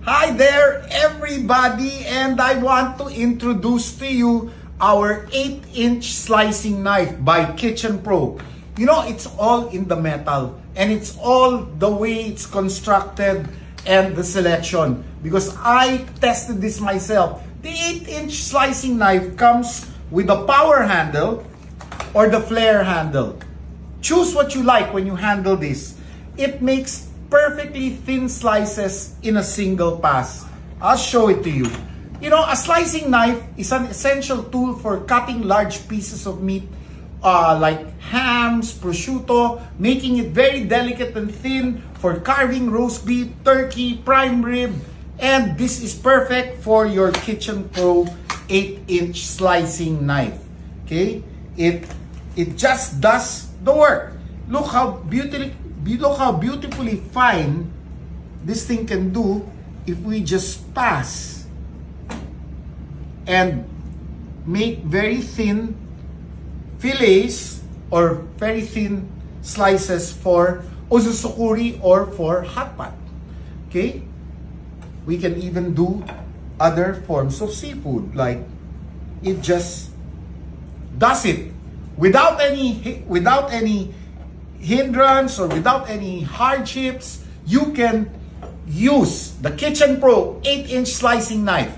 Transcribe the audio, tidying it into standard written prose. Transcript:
Hi there everybody, and I want to introduce to you our 8-inch slicing knife by Kitchen Pro. You know, it's all in the metal and it's all the way it's constructed and the selection, because I tested this myself. The 8-inch slicing knife comes with a power handle or the flare handle. Choose what you like when you handle this. It makes perfectly thin slices in a single pass. I'll show it to you. You know, a slicing knife is an essential tool for cutting large pieces of meat like hams, prosciutto, making it very delicate and thin for carving roast beef, turkey, prime rib, and this is perfect for your Kitchen Pro 8-inch slicing knife. Okay, it just does the work. Look how beautifully fine this thing can do if we just pass and make very thin fillets or very thin slices for uzusukuri or for hot pot. Okay, we can even do other forms of seafood, like it just does it without any hindrance or without any hardships. You can use the Kitchen Pro 8-inch slicing knife.